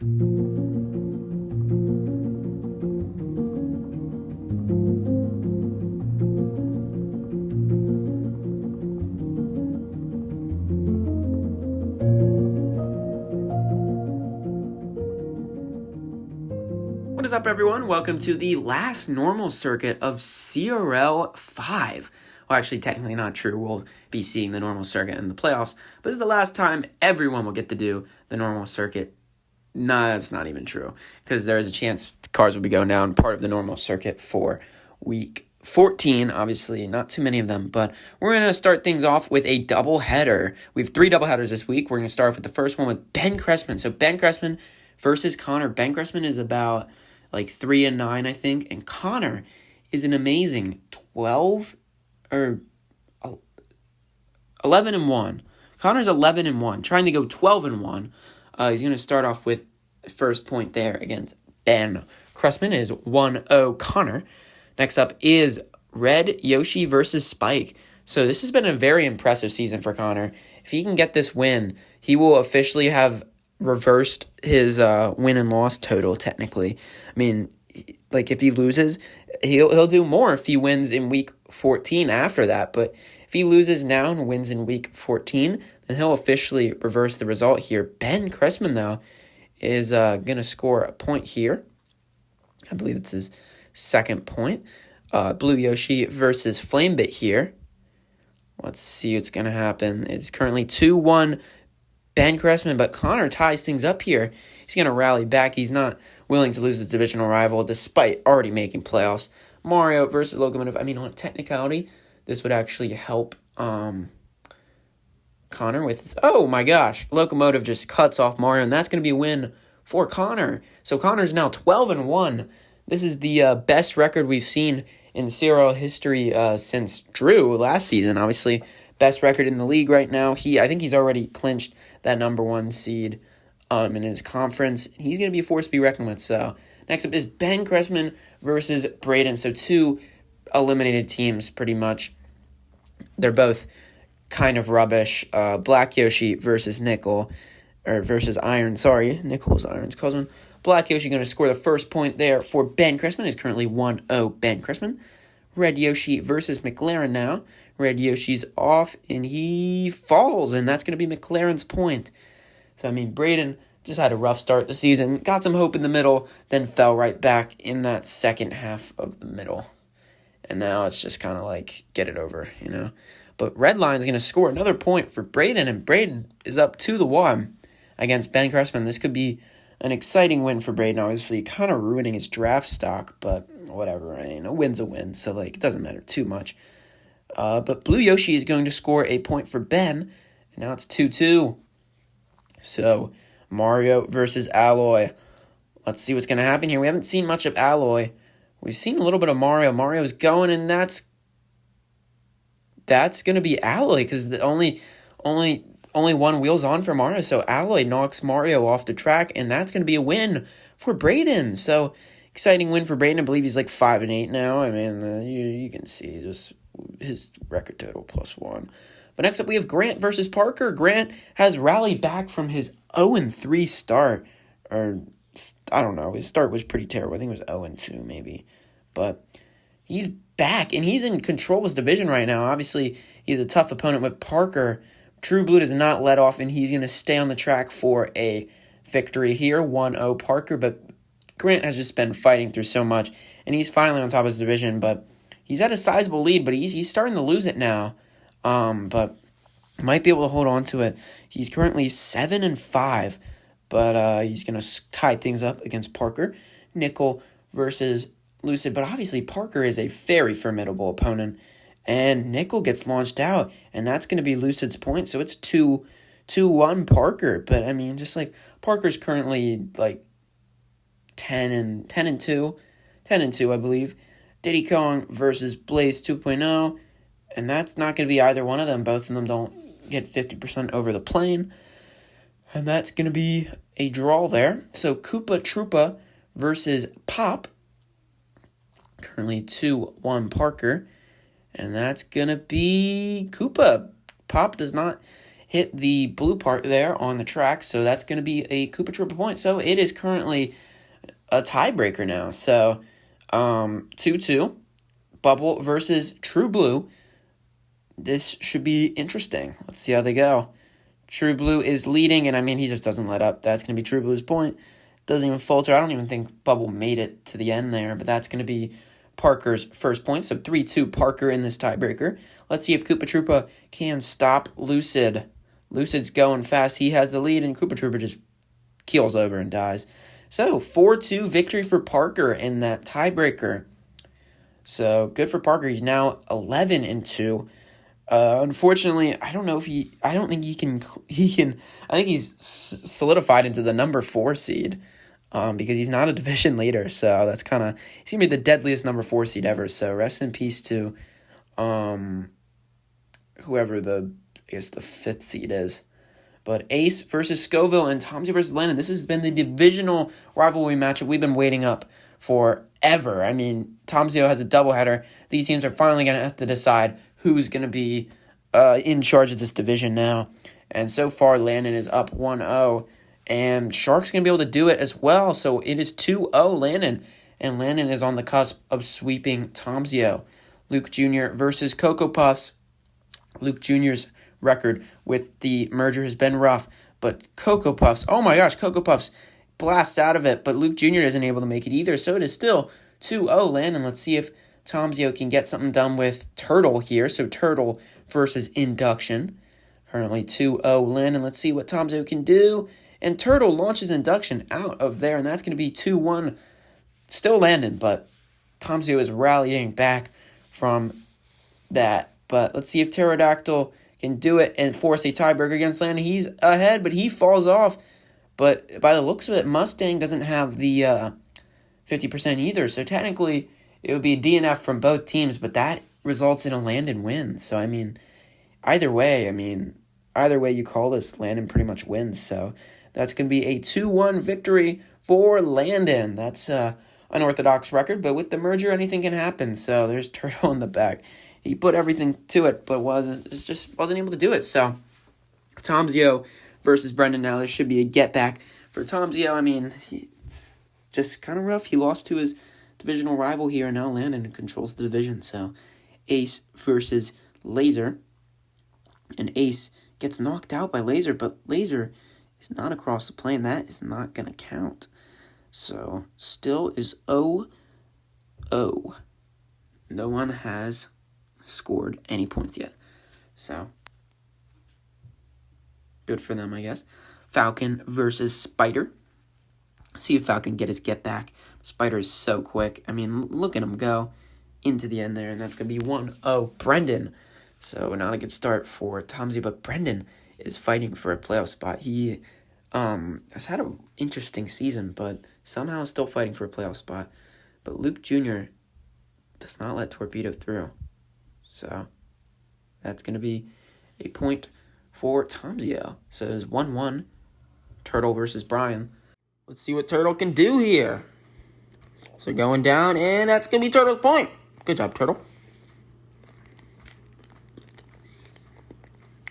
What is up, everyone? Welcome to the last normal circuit of CRL5. Well, actually, technically not true. We'll be seeing the normal circuit in the playoffs, but this is the last time everyone will get to do the normal circuit. No, that's not even true, because there is a chance cars will be going down part of the normal circuit for week 14. Obviously, not too many of them, but we're going to start things off with a doubleheader. We have 3 doubleheaders this week. We're going to start off with the first one with Ben Cressman. So Ben Cressman versus Connor. Ben Cressman is about 3-9, I think, and Connor is an amazing 12 or 11-1. Connor's 11-1, trying to go 12-1. He's going to start off with the first point there against Ben Cressman is 1-0 Connor. Next up is Red Yoshi versus Spike. So this has been a very impressive season for Connor. If he can get this win, he will officially have reversed his win and loss total, technically. I mean, if he loses, he'll do more if he wins in week 14 after that. But if he loses now and wins in week 14, then he'll officially reverse the result here. Ben Cressman, though, is going to score a point here. I believe it's his second point. Blue Yoshi versus Flamebit here. Let's see what's going to happen. It's currently 2-1 Ben Cressman, but Connor ties things up here. He's going to rally back. He's not willing to lose his divisional rival despite already making playoffs. Mario versus Locomotive. I mean, on a technicality, this would actually help Connor with... Oh my gosh, Locomotive just cuts off Mario, and that's going to be a win for Connor. So Connor's now 12-1. This is the best record we've seen in CRL history since Drew last season, obviously. Best record in the league right now. I think he's already clinched that number 1 seed in his conference. He's going to be a force to be reckoned with. So next up is Ben Cressman versus Braden. So 2 eliminated teams, pretty much. They're both kind of rubbish. Black Yoshi versus Nickel, or versus Iron. Sorry, Nickel's Iron's cousin. Black Yoshi going to score the first point there for Ben Cressman. Is currently 1-0 Ben Cressman. Red Yoshi versus McLaren now. Red Yoshi's off, and he falls, and that's going to be McLaren's point. So, I mean, Braden just had a rough start the season, got some hope in the middle, then fell right back in that second half of the middle. And now it's just kind of get it over, But Redline's going to score another point for Braden, and Braden is up 2-1 against Ben Cressman. This could be an exciting win for Braden, obviously, kind of ruining his draft stock, but whatever. A win's a win, so, it doesn't matter too much. But Blue Yoshi is going to score a point for Ben, and now it's 2-2. So, Mario versus Alloy. Let's see what's going to happen here. We haven't seen much of Alloy. We've seen a little bit of Mario. Mario's going, and that's going to be Alloy, because the only one wheel's on for Mario. So, Alloy knocks Mario off the track, and that's going to be a win for Braden. So, exciting win for Braden. I believe he's 5-8 now. I mean, you can see just his record total +1. But next up, we have Grant versus Parker. Grant has rallied back from his 0-3 start. Or, I don't know. His start was pretty terrible. I think it was 0-2 maybe. But he's back, and he's in control of his division right now. Obviously, he's a tough opponent with Parker. True Blue does not let off, and he's going to stay on the track for a victory here. 1-0 Parker, but Grant has just been fighting through so much, and he's finally on top of his division, but he's at a sizable lead, but he's starting to lose it now. But might be able to hold on to it. He's currently 7-5, but he's going to tie things up against Parker. Nickel versus Lucid, but obviously Parker is a very formidable opponent, and Nickel gets launched out, and that's going to be Lucid's point, so it's 2-1 Parker. But I mean, just Parker's currently 10-2, I believe. Diddy Kong versus Blaze 2.0, and that's not going to be either one of them. Both of them don't get 50% over the plane, and that's going to be a draw there. So Koopa Troopa versus Pop, currently 2-1 Parker, and that's going to be Koopa. Pop does not hit the blue part there on the track, so that's going to be a Koopa Troopa point. So it is currently a tiebreaker now. So 2-2, Bubble versus True Blue. This should be interesting. Let's see how they go. True Blue is leading, and I mean, he just doesn't let up. That's going to be True Blue's point. Doesn't even falter. I don't even think Bubble made it to the end there, but that's going to be Parker's first point. So 3-2 Parker in this tiebreaker. Let's see if Koopa Troopa can stop Lucid. Lucid's going fast. He has the lead, and Koopa Troopa just keels over and dies. So 4-2 victory for Parker in that tiebreaker. So good for Parker. He's now 11-2. Unfortunately, I don't think he can, I think he's solidified into the number 4 seed, because he's not a division leader, so that's he's going to be the deadliest number 4 seed ever, so rest in peace to, whoever the 5th seed is. But Ace versus Scoville and Tomsy versus Landon, this has been the divisional rivalry matchup we've been waiting up forever. I mean, Tomsy has a doubleheader. These teams are finally going to have to decide who's going to be in charge of this division now. And so far, Landon is up 1-0. And Shark's going to be able to do it as well. So it is 2-0 Landon. And Landon is on the cusp of sweeping Tomsio. Luke Jr. versus Cocoa Puffs. Luke Jr.'s record with the merger has been rough. But Cocoa Puffs, oh my gosh, Cocoa Puffs blast out of it. But Luke Jr. isn't able to make it either. So it is still 2-0 Landon. Let's see if Tomsio can get something done with Turtle here. So Turtle versus Induction. Currently 2-0 Landon. Let's see what Tomsio can do. And Turtle launches Induction out of there. And that's going to be 2-1. Still Landon, but Tomsio is rallying back from that. But let's see if Pterodactyl can do it and force a tiebreaker against Landon. He's ahead, but he falls off. But by the looks of it, Mustang doesn't have the 50% either. So technically, it would be a DNF from both teams, but that results in a Landon win. So, I mean, either way you call this, Landon pretty much wins. So, that's going to be a 2-1 victory for Landon. That's an unorthodox record, but with the merger, anything can happen. So, there's Turtle in the back. He put everything to it, but just wasn't able to do it. So, Tomsio versus Brendan now. There should be a get back for Tomsio. I mean, it's just kind of rough. He lost to his divisional rival here, and now Landon controls the division. So Ace versus Laser, and Ace gets knocked out by Laser, but Laser is not across the plane. That is not going to count. So still is 0-0. No one has scored any points yet. So good for them, I guess. Falcon versus Spider. See if Falcon get his get back. Spider is so quick. I mean, look at him go into the end there, and that's going to be 1-0 Brendan. So not a good start for Tomsy, but Brendan is fighting for a playoff spot. He has had an interesting season, but somehow is still fighting for a playoff spot. But Luke Jr. does not let Torpedo through. So that's going to be a point for Tomsio. So it's 1-1. Turtle versus Brian. Let's see what Turtle can do here. So going down, and that's going to be Turtle's point. Good job, Turtle.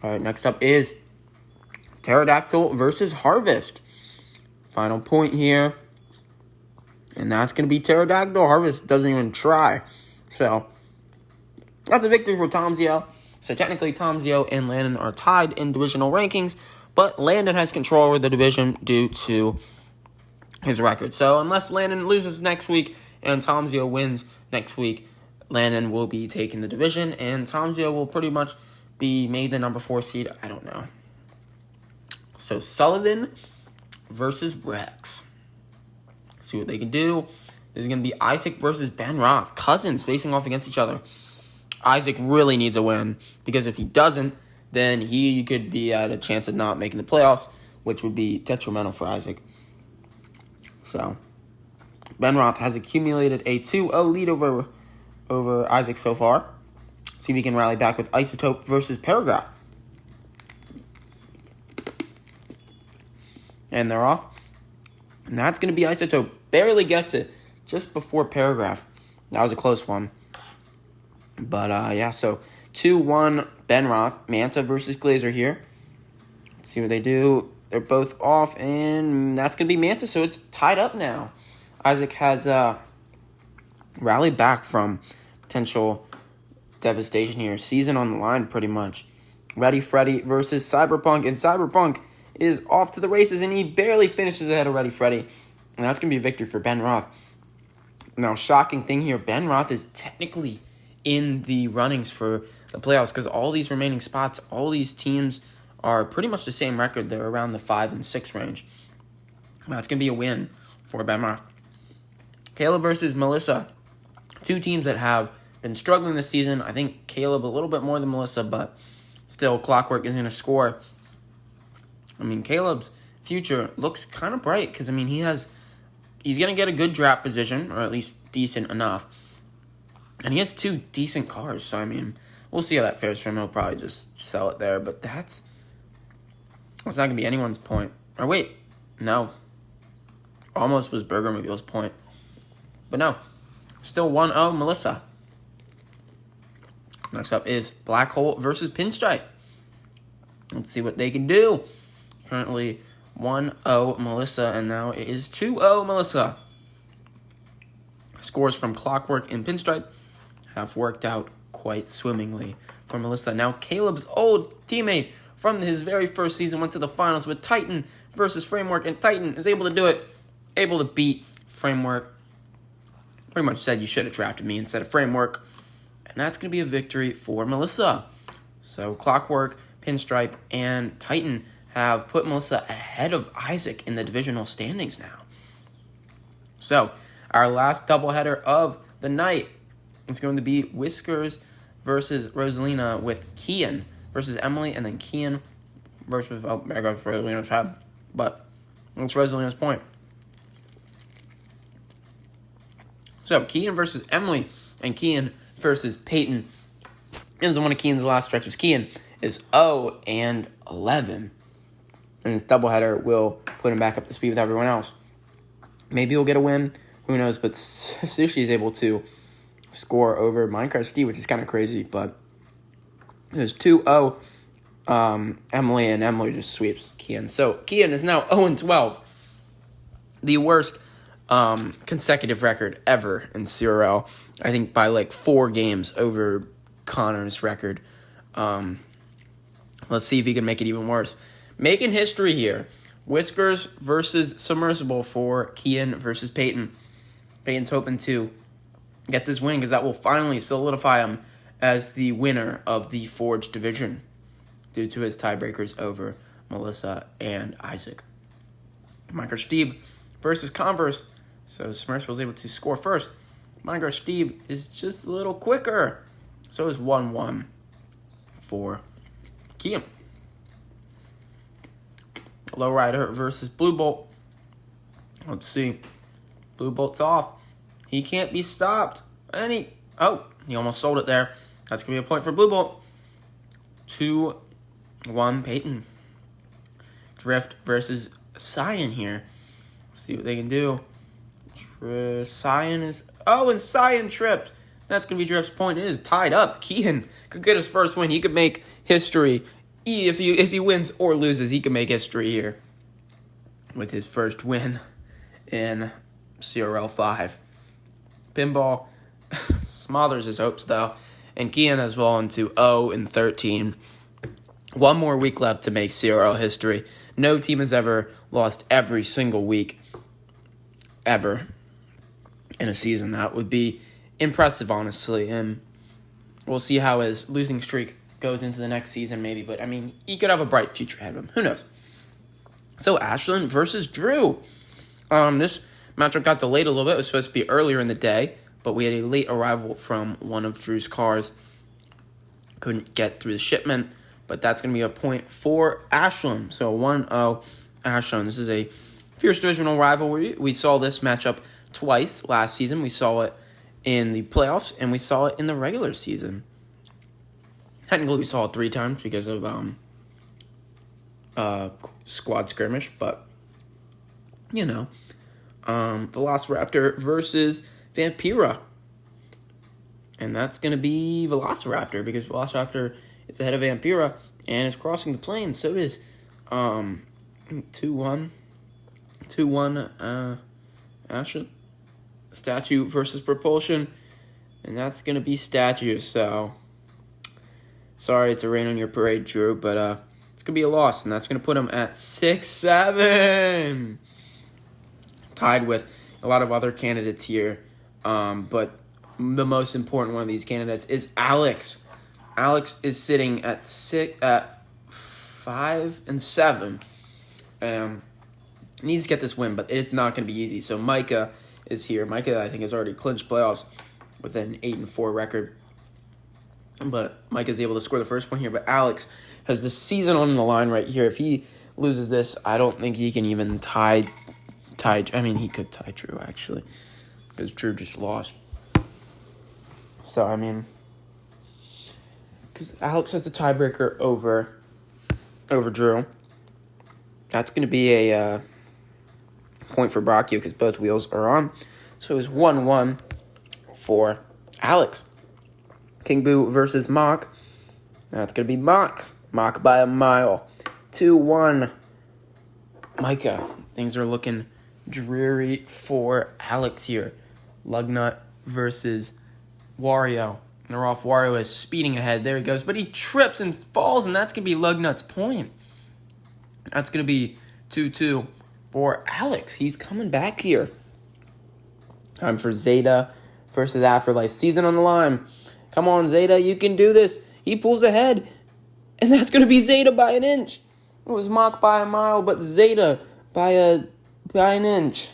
All right, next up is Pterodactyl versus Harvest. Final point here. And that's going to be Pterodactyl. Harvest doesn't even try. So that's a victory for Tomsio. So technically, Tomsio and Landon are tied in divisional rankings, but Landon has control over the division due to his record. So unless Landon loses next week and Tomsio wins next week, Landon will be taking the division, and Tomsio will pretty much be made the number 4 seed. I don't know. So Sullivan versus Rex. See what they can do. This is going to be Isaac versus Ben Roth. Cousins facing off against each other. Isaac really needs a win, because if he doesn't, then he could be at a chance of not making the playoffs, which would be detrimental for Isaac. So, Ben Roth has accumulated a 2-0 lead over Isaac so far. See if he can rally back with Isotope versus Paragraph. And they're off. And that's going to be Isotope. Barely gets it just before Paragraph. That was a close one. But, yeah, so 2-1 Ben Roth. Manta versus Glazer here. See what they do. They're both off, and that's going to be Mantis, so it's tied up now. Isaac has rallied back from potential devastation here. Season on the line, pretty much. Ready Freddy versus Cyberpunk, and Cyberpunk is off to the races, and he barely finishes ahead of Ready Freddy. And that's going to be a victory for Ben Roth. Now, shocking thing here, Ben Roth is technically in the runnings for the playoffs because all these remaining spots, all these teams are pretty much the same record. They're around the 5 and 6 range. That's going to be a win for Ben Roth. Caleb versus Melissa. Two teams that have been struggling this season. I think Caleb a little bit more than Melissa, but still, Clockwork is going to score. I mean, Caleb's future looks kind of bright because, I mean, he's going to get a good draft position, or at least decent enough. And he has 2 decent cars, so, I mean, we'll see how that fares for him. He'll probably just sell it there, but that's not going to be anyone's point. Or wait, no. Almost was Burger Mobile's point. But no, still 1-0 Melissa. Next up is Black Hole versus Pinstripe. Let's see what they can do. Currently 1-0 Melissa, and now it is 2-0 Melissa. Scores from Clockwork and Pinstripe have worked out quite swimmingly for Melissa. Now Caleb's old teammate from his very first season went to the finals with Titan versus Framework, and Titan is able to do it, able to beat Framework. Pretty much said, you should have drafted me instead of Framework. And that's going to be a victory for Melissa. So Clockwork, Pinstripe, and Titan have put Melissa ahead of Isaac in the divisional standings now. So our last doubleheader of the night is going to be Whiskers versus Rosalina with Kian versus Emily, and then Kian versus, there goes Rosalina's head, but it's Rosalina's point. So, Kian versus Emily, and Kian versus Peyton. This is one of Kian's last stretches. Kian is 0-11. And this doubleheader will put him back up to speed with everyone else. Maybe he'll get a win. Who knows? But Sushi is able to score over Minecraft Steve, which is kind of crazy. But it was 2-0 Emily, and Emily just sweeps Kian. So, Kian is now 0-12. The worst consecutive record ever in CRL. I think by like 4 games over Connor's record. Let's see if he can make it even worse. Making history here. Whiskers versus Submersible for Kian versus Peyton. Peyton's hoping to get this win because that will finally solidify him as the winner of the Forge division due to his tiebreakers over Melissa and Isaac. Minecraft Steve versus Converse. So Submersible was able to score first. Minecraft Steve is just a little quicker. So it's 1-1 for Kian. Lowrider versus Blue Bolt. Let's see. Blue Bolt's off. He can't be stopped. And he almost sold it there. That's going to be a point for Blue Bolt. 2-1 Peyton. Drift versus Cyan here. Let's see what they can do. Cyan is... and Cyan tripped. That's going to be Drift's point. It is tied up. Kian could get his first win. He could make history. If he wins or loses, he can make history here with his first win in CRL 5. Pinball smothers his hopes, though, and Kian has fallen to 0-13. One more week left to make CRL history. No team has ever lost every single week ever in a season. That would be impressive, honestly, and we'll see how his losing streak goes into the next season, maybe, but, I mean, he could have a bright future ahead of him. Who knows? So, Ashlyn versus Drew. This matchup got delayed a little bit. It was supposed to be earlier in the day, but we had a late arrival from one of Drew's cars. Couldn't get through the shipment, but that's going to be a point for Ashlyn. So, 1-0 Ashlyn. This is a fierce divisional rivalry. We saw this matchup twice last season. We saw it in the playoffs, and we saw it in the regular season. Technically, we saw it 3 times because of squad skirmish, but, you know. Velociraptor versus Vampira. And that's going to be Velociraptor because Velociraptor is ahead of Vampira and is crossing the plane. So does 2-1. 2-1, Ashton. Statue versus Propulsion. And that's going to be Statue, so sorry to rain on your parade, Drew, but it's going to be a loss, and that's going to put him at 6-7. Tied with a lot of other candidates here, but the most important one of these candidates is Alex. Alex is sitting at 5-7. Needs to get this win, but it's not going to be easy. So Micah is here. Micah, I think, has already clinched playoffs with an 8-4 record. But Micah's able to score the first point here. But Alex has the season on the line right here. If he loses this, I don't think he can even tie. I mean, he could tie Drew, actually, because Drew just lost. So, I mean, because Alex has the tiebreaker over Drew. That's going to be a point for Brachio because both wheels are on. So it's 1-1 for Alex. King Boo versus Mock. That's going to be Mock. Mock by a mile. 2-1. Micah. Things are looking dreary for Alex here. Lugnut versus Wario. They're off. Wario is speeding ahead. There he goes. But he trips and falls, and that's going to be Lugnut's point. That's going to be 2-2 for Alex. He's coming back here. Time for Zeta versus Afterlife. Season on the line. Come on, Zeta. You can do this. He pulls ahead. And that's going to be Zeta by an inch. It was Mock by a mile, but Zeta by an inch.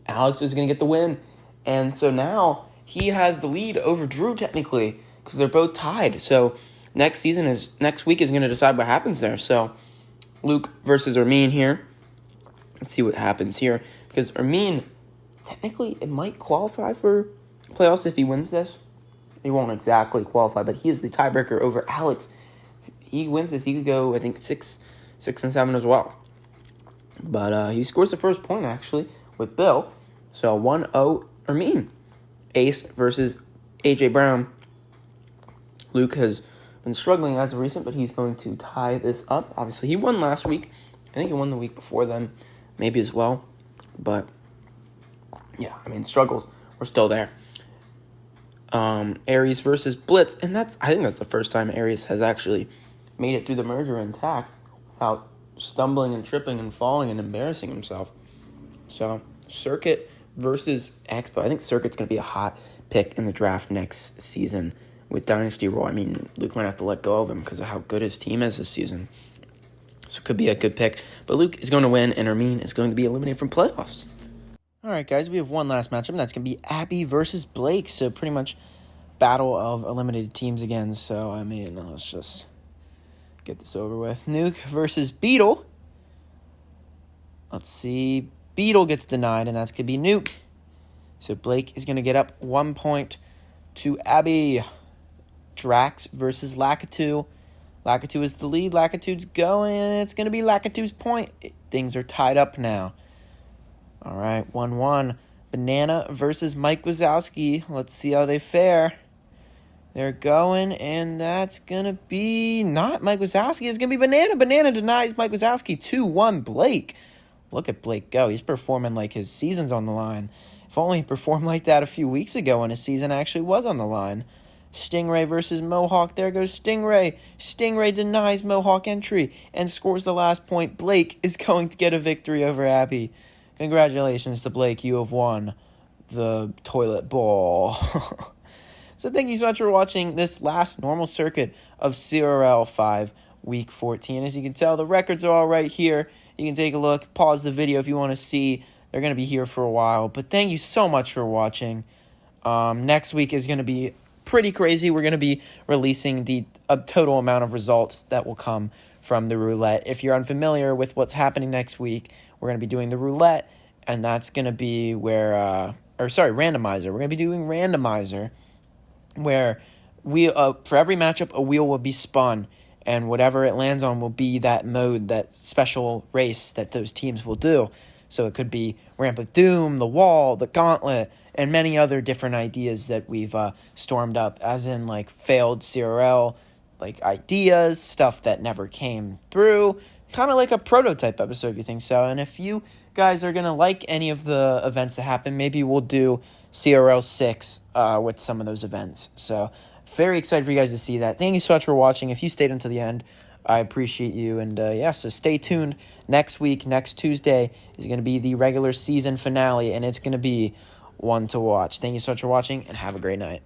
Alex is going to get the win. And so now he has the lead over Drew, technically, because they're both tied. So next week is going to decide what happens there. So Luke versus Ermin here. Let's see what happens here. Because Ermin, technically, it might qualify for playoffs if he wins this. He won't exactly qualify, but he is the tiebreaker over Alex. If he wins this, he could go, I think, 6-7 as well. But he scores the first point, actually, with Bill. So 1-0 Ermin. Ace versus AJ Brown. Luke has been struggling as of recent, but he's going to tie this up. Obviously, he won last week. I think he won the week before then, maybe as well. But, yeah, I mean, struggles were still there. Aries versus Blitz, and I think that's the first time Aries has actually made it through the merger intact without stumbling and tripping and falling and embarrassing himself. So, Circuit versus Expo. I think Circuit's going to be a hot pick in the draft next season with Dynasty Roll. I mean, Luke might have to let go of him because of how good his team is this season. So it could be a good pick. But Luke is going to win, and Ermin is going to be eliminated from playoffs. All right, guys, we have one last matchup, and that's going to be Abby versus Blake. So pretty much battle of eliminated teams again. So, I mean, let's just get this over with. Nuke versus Beetle. Let's see. Beetle gets denied, and that's going to be Nuke. So Blake is going to get up 1 point to Abby. Drax versus Lakitu. Lakitu is the lead. Lakitu's going, and it's going to be Lakitu's point. Things are tied up now. All right, 1-1. Banana versus Mike Wazowski. Let's see how they fare. They're going, and that's going to be not Mike Wazowski. It's going to be Banana. Banana denies Mike Wazowski. 2-1 Blake. Look at Blake go. He's performing like his season's on the line. If only he performed like that a few weeks ago when his season actually was on the line. Stingray versus Mohawk. There goes Stingray. Stingray denies Mohawk entry and scores the last point. Blake is going to get a victory over Abby. Congratulations to Blake. You have won the toilet bowl. So thank you so much for watching this last normal circuit of CRL5 Week 14. As you can tell, the records are all right here. You can take a look, pause the video if you want to see. They're going to be here for a while. But thank you so much for watching. Next week is going to be pretty crazy. We're going to be releasing the total amount of results that will come from the roulette. If you're unfamiliar with what's happening next week, we're going to be doing the roulette, and that's going to be where, randomizer. We're going to be doing randomizer, where we for every matchup, a wheel will be spun, and whatever it lands on will be that mode, that special race that those teams will do. So it could be Ramp of Doom, the Wall, the Gauntlet, and many other different ideas that we've stormed up, as in like failed CRL, like ideas, stuff that never came through, kind of like a prototype episode if you think so. And if you guys are going to like any of the events that happen, maybe we'll do CRL6 with some of those events. So very excited for you guys to see that. Thank you so much for watching. If you stayed until the end, I appreciate you. And so stay tuned. Next week, next Tuesday, is going to be the regular season finale, and it's going to be one to watch. Thank you so much for watching, and have a great night.